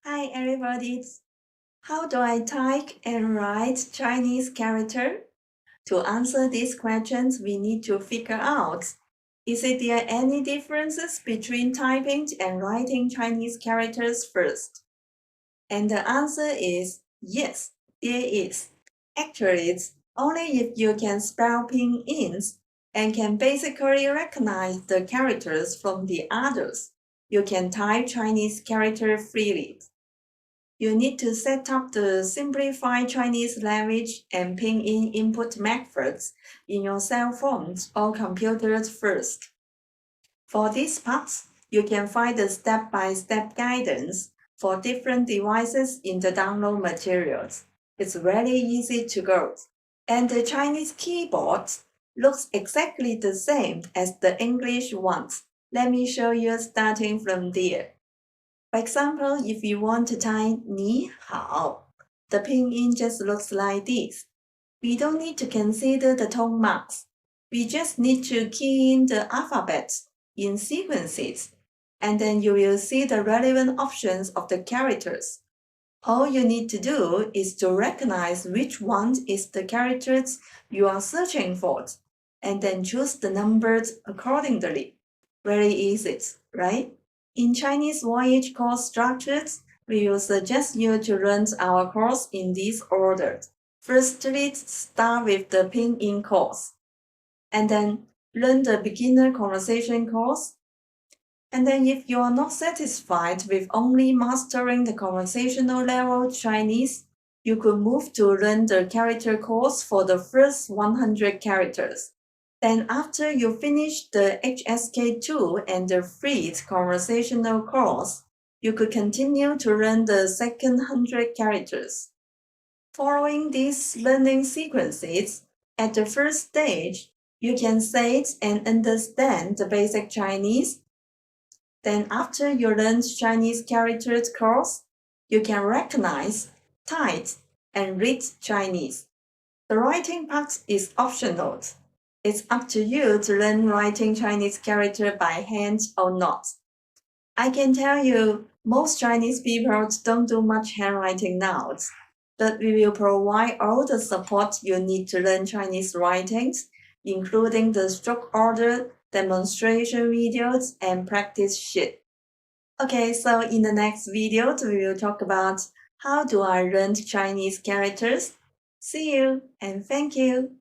Hi everybody! How do I type and write Chinese character? To answer these questions, we need to figure out, is there any differences between typing and writing Chinese characters first? And the answer is yes, there is. Actually, it's only if you can spell pinyin and can basically recognize the characters from the others, you can type Chinese character freely. You need to set up the simplified Chinese language and pinyin input methods in your cell phones or computers first. For this part, you can find the step-by-step guidance for different devices in the download materials. It's really easy to go. And the Chinese keyboard looks exactly the same as the English ones. Let me show you starting from there. For example, if you want to type 你好, the pinyin just looks like this. We don't need to consider the tone marks. We just need to key in the alphabet in sequences, and then you will see the relevant options of the characters. All you need to do is to recognize which one is the characters you are searching for, and then choose the numbers accordingly. Very easy, right? In Chinese Voyage course structures, we will suggest you to learn our course in this order. Firstly, start with the pinyin course, and then learn the beginner conversation course. And then if you are not satisfied with only mastering the conversational level Chinese, you could move to learn the character course for the first 100 characters. Then after you finish the HSK2 and the free conversational course, you could continue to learn the second 100 characters. Following these learning sequences, at the first stage, you can say and understand the basic Chinese. Then after you learn Chinese characters course, you can recognize, type, and read Chinese. The writing part is optional. It's up to you to learn writing Chinese character by hand or not. I can tell you, most Chinese people don't do much handwriting now, but we will provide all the support you need to learn Chinese writings, including the stroke order, demonstration videos, and practice sheet. Okay, so in the next video, we will talk about how do I learn Chinese characters. See you and thank you.